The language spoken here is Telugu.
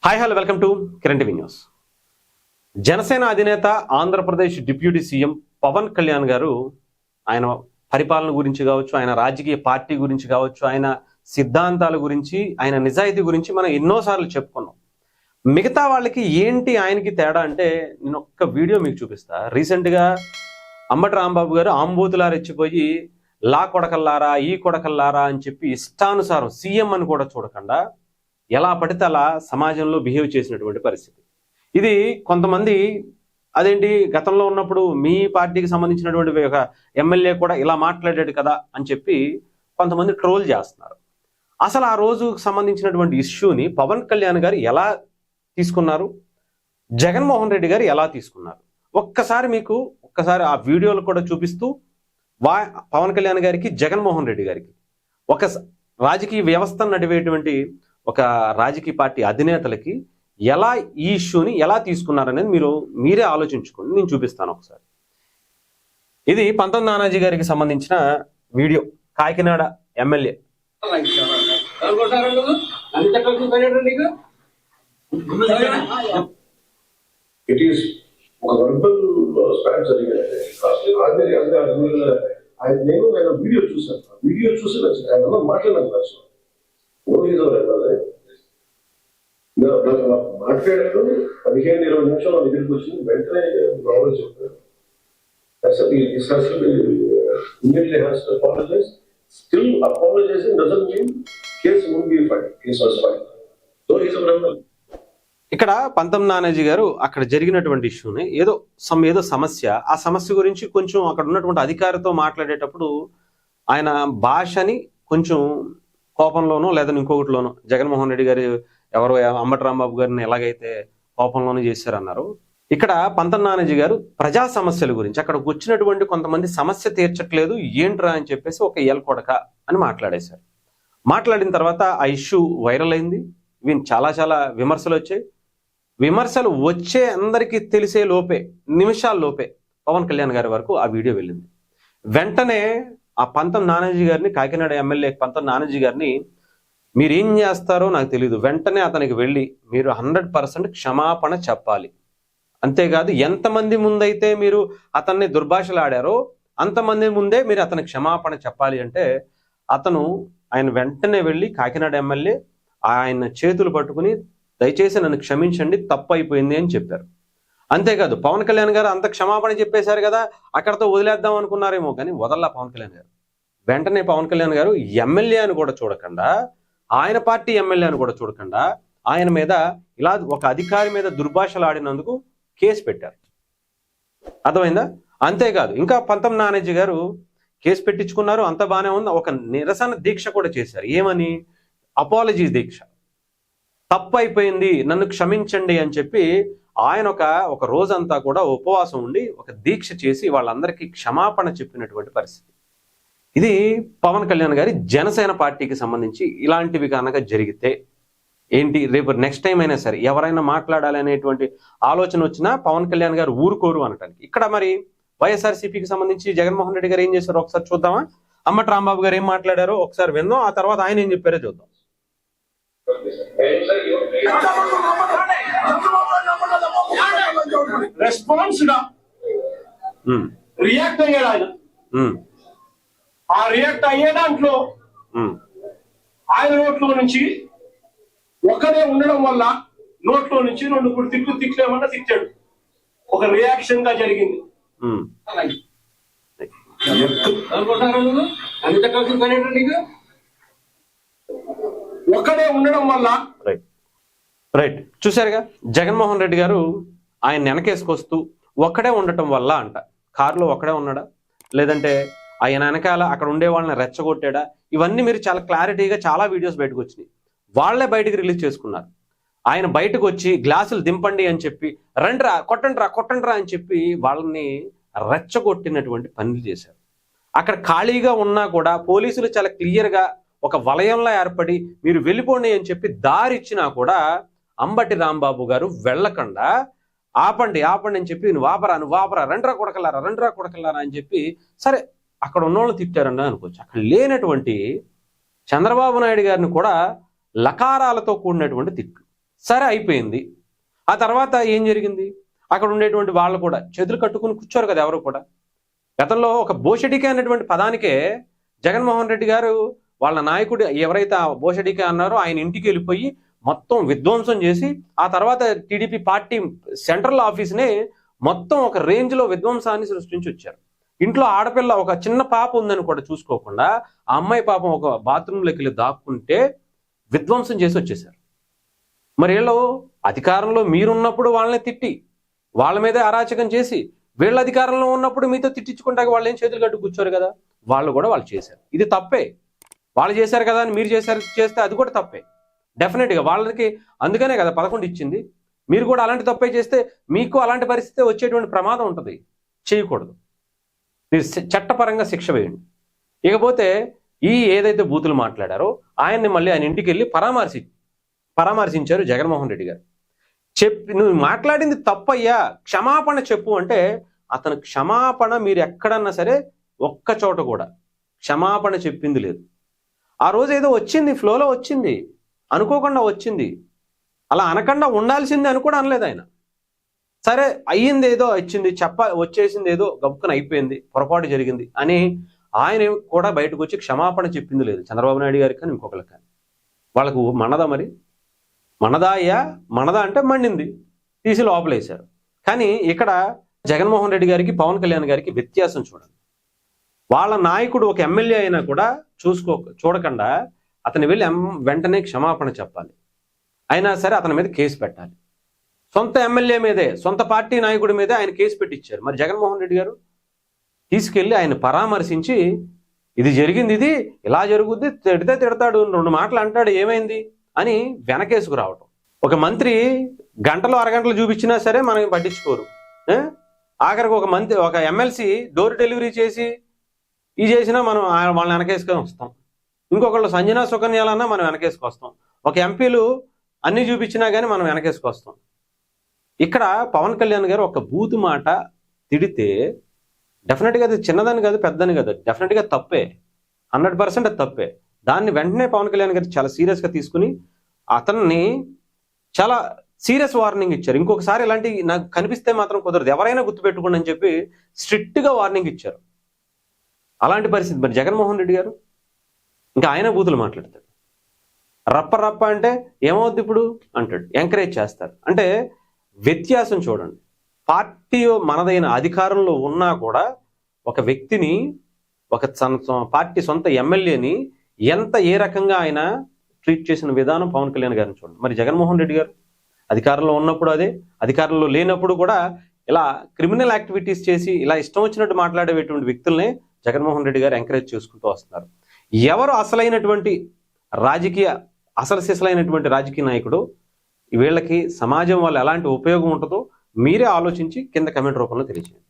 Hi hello welcome to Kiran TV news. Janasena అధినేత ఆంధ్రప్రదేశ్ డిప్యూటీ సీఎం పవన్ కళ్యాణ్ గారు ఆయన పరిపాలన గురించి కావచ్చు, ఆయన రాజకీయ పార్టీ గురించి కావచ్చు, ఆయన సిద్ధాంతాల గురించి, ఆయన నిజాయితీ గురించి మనం ఎన్నోసార్లు చెప్పుకున్నాం. మిగతా వాళ్ళకి ఏంటి ఆయనకి తేడా అంటే నేను ఒక్క వీడియో మీకు చూపిస్తా. రీసెంట్గా అంబటి రాంబాబు గారు ఆంబోతులా రెచ్చిపోయి లా కొడకల్లారా ఈ కొడకల్లారా అని చెప్పి ఇష్టానుసారం సీఎం అని కూడా చూడకుండా ఎలా పడితే అలా సమాజంలో బిహేవ్ చేసినటువంటి పరిస్థితి. ఇది కొంతమంది అదేంటి గతంలో ఉన్నప్పుడు మీ పార్టీకి సంబంధించినటువంటి ఒక ఎమ్మెల్యే కూడా ఇలా మాట్లాడాడు కదా అని చెప్పి కొంతమంది ట్రోల్ చేస్తున్నారు. అసలు ఆ రోజుకు సంబంధించినటువంటి ఇష్యూని పవన్ కళ్యాణ్ గారు ఎలా తీసుకున్నారు, జగన్మోహన్ రెడ్డి గారు ఎలా తీసుకున్నారు, ఒక్కసారి ఆ వీడియోలు కూడా చూపిస్తూ పవన్ కళ్యాణ్ గారికి, జగన్మోహన్ రెడ్డి గారికి, ఒక రాజకీయ వ్యవస్థను నడివేటువంటి ఒక రాజకీయ పార్టీ అధినేతలకి ఎలా ఈ ఇష్యూని ఎలా తీసుకున్నారనేది మీరే ఆలోచించుకోండి. నేను చూపిస్తాను ఒకసారి. ఇది 19 నానాజీ గారికి సంబంధించిన వీడియో, కాకినాడ ఎమ్మెల్యే. వీడియో చూసి మాట్లాడాను. మాట్లాడాడు 15-20 నిమిషాలు నా దగ్గరికి వచ్చింది. వెంటనే రావాలని చెప్పారు. Still apologizing doesn't mean case won't be filed. Case was filed. So he's a criminal. ఇక్కడ 19 నానాజీ గారు అక్కడ జరిగినటువంటి ఇష్యూని ఏదో సమస్య, ఆ సమస్య గురించి కొంచెం అక్కడ ఉన్నటువంటి అధికారితో మాట్లాడేటప్పుడు ఆయన భాషని కొంచెం కోపంలోనో లేదా ఇంకొకటిలోనో జగన్మోహన్ రెడ్డి గారు ఎవరో అంబటి రాంబాబు గారిని ఎలాగైతే కోపంలోనూ చేశారన్నారు, ఇక్కడ 19 నానాజీ గారు ప్రజా సమస్యల గురించి అక్కడికి వచ్చినటువంటి కొంతమంది సమస్య తీర్చట్లేదు ఏంట్రా అని చెప్పేసి ఒక కొడక అని మాట్లాడేశారు. మాట్లాడిన తర్వాత ఆ ఇష్యూ వైరల్ అయింది. చాలా విమర్శలు వచ్చాయి. విమర్శలు వచ్చే అందరికీ తెలిసే లోపే, నిమిషాల లోపే పవన్ కళ్యాణ్ గారి వరకు ఆ వీడియో వెళ్ళింది. వెంటనే ఆ 19 నానాజీ గారిని, కాకినాడ ఎమ్మెల్యే 19 నానాజీ గారిని, మీరేం చేస్తారో నాకు తెలియదు, వెంటనే అతనికి వెళ్ళి మీరు 100% క్షమాపణ చెప్పాలి. అంతేకాదు ఎంతమంది ముందైతే మీరు అతన్ని దుర్భాషలు ఆడారో అంతమంది ముందే మీరు అతనికి క్షమాపణ చెప్పాలి అంటే ఆయన వెంటనే వెళ్ళి కాకినాడ ఎమ్మెల్యే ఆయన చేతులు పట్టుకుని దయచేసి నన్ను క్షమించండి, తప్పు అయిపోయింది అని చెప్పారు. అంతేకాదు పవన్ కళ్యాణ్ గారు అంత క్షమాపణ చెప్పేశారు కదా, అక్కడతో వదిలేద్దాం అనుకున్నారేమో, కానీ వదల్లా పవన్ కళ్యాణ్ గారు. వెంటనే పవన్ కళ్యాణ్ గారు ఎమ్మెల్యే అని కూడా చూడకుండా, ఆయన పార్టీ ఎమ్మెల్యే అని కూడా చూడకుండా ఆయన మీద ఇలా ఒక అధికారి మీద దుర్భాషలు ఆడినందుకు కేసు పెట్టారు. అర్థమైందా? అంతేకాదు ఇంకా 19 నానాజీ గారు కేసు పెట్టించుకున్నారు, అంత బాగానే ఉంది. ఒక నిరసన దీక్ష కూడా చేశారు. ఏమని? అపాలజీ దీక్ష. తప్పు అయిపోయింది, నన్ను క్షమించండి అని చెప్పి ఆయన ఒక రోజంతా కూడా ఉపవాసం ఉండి ఒక దీక్ష చేసి వాళ్ళందరికీ క్షమాపణ చెప్పినటువంటి పరిస్థితి. ఇది పవన్ కళ్యాణ్ గారి జనసేన పార్టీకి సంబంధించి ఇలాంటివి కనుక జరిగితే ఏంటి, రేపు నెక్స్ట్ టైం అయినా సరే ఎవరైనా మాట్లాడాలి అనేటువంటి ఆలోచన వచ్చినా పవన్ కళ్యాణ్ గారు ఊరుకోరు అనటానికి. ఇక్కడ మరి వైఎస్ఆర్సీపీకి సంబంధించి జగన్మోహన్ రెడ్డి గారు ఏం చేశారో ఒకసారి చూద్దామా? అంబటి రాంబాబు గారు ఏం మాట్లాడారో ఒకసారి విందాం, ఆ తర్వాత ఆయన ఏం చెప్పారో చూద్దాం. రెస్పాన్స్ రియాక్ట్ అయ్యాడు ఆయన. ఆ రియాక్ట్ అయ్యే దాంట్లో ఆయన నోట్లో నుంచి ఒకడే ఉండడం వల్ల నోట్లో నుంచి 2-3 తిట్లేమన్నా తిట్టాడు. ఒక రియాక్షన్ గా జరిగింది. ఒకడే ఉండడం వల్ల రైట్ చూసారుగా, జగన్మోహన్ రెడ్డి గారు ఆయన వెనకేసుకొస్తూ ఒక్కడే ఉండటం వల్ల అంట. కారులో ఒక్కడే ఉన్నాడా, లేదంటే ఆయన వెనకాల అక్కడ ఉండే వాళ్ళని రెచ్చగొట్టాడా, ఇవన్నీ మీరు చాలా క్లారిటీగా చాలా వీడియోస్ బయటకు వచ్చినాయి. వాళ్లే బయటకు రిలీజ్ చేసుకున్నారు. ఆయన బయటకు వచ్చి గ్లాసులు దింపండి అని చెప్పి, రండిరా కొట్టండిరా అని చెప్పి వాళ్ళని రెచ్చగొట్టినటువంటి పనులు చేశారు. అక్కడ ఖాళీగా ఉన్నా కూడా పోలీసులు చాలా క్లియర్గా ఒక వలయంలో ఏర్పడి మీరు వెళ్ళిపోండి అని చెప్పి దారి ఇచ్చినా కూడా అంబటి రాంబాబు గారు వెళ్ళకుండా ఆపండి అని చెప్పి నువ్వు వాపరా రండ్రా కొడకల్లారా అని చెప్పి, సరే అక్కడ ఉన్నోళ్ళు తిట్టారని అనుకోవచ్చు. అక్కడ లేనటువంటి చంద్రబాబు నాయుడు గారిని కూడా లకారాలతో కూడినటువంటి తిట్లు. సరే అయిపోయింది. ఆ తర్వాత ఏం జరిగింది? అక్కడ ఉండేటువంటి వాళ్ళు కూడా చేతులు కట్టుకుని కూర్చోరు కదా ఎవరు కూడా. గతంలో ఒక బోషడికే అనేటువంటి పదానికే జగన్మోహన్ రెడ్డి గారు వాళ్ళ నాయకుడు ఎవరైతే ఆ బోషడికే అన్నారో ఆయన ఇంటికి వెళ్ళిపోయి మొత్తం విధ్వంసం చేసి ఆ తర్వాత టీడీపీ పార్టీ సెంట్రల్ ఆఫీస్నే మొత్తం ఒక రేంజ్లో విధ్వంసాన్ని సృష్టించి వచ్చారు. ఇంట్లో ఆడపిల్ల ఒక చిన్న పాప ఉందని కూడా చూసుకోకుండా ఆ అమ్మాయి పాపం ఒక బాత్రూంలోకి వెళ్ళి దాక్కుంటే విధ్వంసం చేసి వచ్చేసారు. మరి వీళ్ళు అధికారంలో మీరున్నప్పుడు వాళ్ళని తిట్టి వాళ్ళ మీదే అరాచకం చేసి వీళ్ళ అధికారంలో ఉన్నప్పుడు మీతో తిట్టించుకుంటాక వాళ్ళు ఏం చేతులు కట్టు కూర్చోరు కదా. వాళ్ళు చేశారు. ఇది తప్పే. వాళ్ళు చేశారు కదా అని మీరు చేస్తే అది కూడా తప్పే డెఫినెట్గా. వాళ్ళకి అందుకనే కదా 11 ఇచ్చింది. మీరు కూడా అలాంటి తప్పే చేస్తే మీకు అలాంటి పరిస్థితి వచ్చేటువంటి ప్రమాదం ఉంటుంది. చేయకూడదు. మీరు చట్టపరంగా శిక్ష వేయండి. ఇకపోతే ఏదైతే బూతులు మాట్లాడారో ఆయన్ని మళ్ళీ ఆయన ఇంటికి వెళ్ళి పరామర్శించారు జగన్మోహన్ రెడ్డి గారు. నువ్వు మాట్లాడింది తప్పయ్యా, క్షమాపణ చెప్పు అంటే అతను క్షమాపణ మీరు ఎక్కడన్నా సరే ఒక్క చోట కూడా క్షమాపణ చెప్పింది లేదు. ఆ రోజు ఏదో వచ్చింది, ఫ్లోలో వచ్చింది, అనుకోకుండా వచ్చింది, అలా అనకుండా ఉండాల్సింది అని కూడా అనలేదు ఆయన. సరే అయ్యింది ఏదో వచ్చింది, వచ్చేసింది ఏదో గబుక్కున అయిపోయింది, పొరపాటు జరిగింది అని ఆయన కూడా బయటకు వచ్చి క్షమాపణ చెప్పింది లేదు. చంద్రబాబు నాయుడు గారికి కానీ ఇంకొకరికి కానీ. వాళ్ళకు మనదా మరి? మనదా అయ్యా? మనదా అంటే మండింది, తీసి లోపలేశారు. కానీ ఇక్కడ జగన్మోహన్ రెడ్డి గారికి పవన్ కళ్యాణ్ గారికి వ్యత్యాసం చూడండి. వాళ్ళ నాయకుడు ఒక ఎమ్మెల్యే అయినా కూడా చూడకుండా అతని వెళ్ళి వెంటనే క్షమాపణ చెప్పాలి. అయినా సరే అతని మీద కేసు పెట్టాలి. సొంత ఎమ్మెల్యే మీదే, సొంత పార్టీ నాయకుడి మీదే ఆయన కేసు పెట్టించారు. మరి జగన్మోహన్ రెడ్డి గారు తీసుకెళ్లి ఆయన పరామర్శించి ఇది జరిగింది, ఇది ఇలా జరుగుద్ది, తిడితే తిడతాడు, 2 మాటలు అంటాడు, ఏమైంది అని వెనకేసుకు రావటం. ఒక మంత్రి గంటలు అరగంటలు చూపించినా సరే మనం పట్టించుకోరు. ఆఖరికి ఒక ఎమ్మెల్సీ డోర్ డెలివరీ చేసి ఇది చేసినా మనం వాళ్ళని వెనకేసుకొని వస్తాం. ఇంకొకళ్ళు సంజనా సుకన్యాలన్నా మనం వెనకేసుకొస్తాం. ఒక ఎంపీలు అన్ని చూపించినా కానీ మనం వెనకేసుకొస్తాం. ఇక్కడ పవన్ కళ్యాణ్ గారు ఒక బూతు మాట తిడితే డెఫినెట్గా అది చిన్నదని కాదు, పెద్దని కాదు, డెఫినెట్గా తప్పే, 100% అది తప్పే. దాన్ని వెంటనే పవన్ కళ్యాణ్ గారు చాలా సీరియస్గా తీసుకుని అతన్ని చాలా సీరియస్ వార్నింగ్ ఇచ్చారు. ఇంకొకసారి ఇలాంటి నాకు కనిపిస్తే మాత్రం కుదరదు, ఎవరైనా గుర్తుపెట్టుకోండి అని చెప్పి స్ట్రిక్ట్గా వార్నింగ్ ఇచ్చారు. అలాంటి పరిస్థితి. మరి జగన్మోహన్ రెడ్డి గారు ఇంకా ఆయన బూతులు మాట్లాడతాడు. రప్ప అంటే ఏమవుద్ది ఇప్పుడు అంటాడు, ఎంకరేజ్ చేస్తారు. అంటే వ్యత్యాసం చూడండి. పార్టీ మనదైన అధికారంలో ఉన్నా కూడా ఒక వ్యక్తిని, ఒక పార్టీ సొంత ఎమ్మెల్యేని ఏ రకంగా ఆయన ట్రీట్ చేసిన విధానం పవన్ కళ్యాణ్ గారిని చూడండి. మరి జగన్మోహన్ రెడ్డి గారు అధికారంలో ఉన్నప్పుడు అదే, అధికారంలో లేనప్పుడు కూడా ఇలా క్రిమినల్ యాక్టివిటీస్ చేసి ఇలా ఇష్టం వచ్చినట్టు మాట్లాడేటువంటి వ్యక్తుల్నే జగన్మోహన్ రెడ్డి గారు ఎంకరేజ్ చేసుకుంటూ వస్తున్నారు. ఎవరు అసలు సిసలైనటువంటి రాజకీయ నాయకుడు, వీళ్ళకి సమాజం వల్ల ఎలాంటి ఉపయోగం ఉంటుందో మీరే ఆలోచించి కింద కమెంట్ రూపంలో తెలియజేయండి.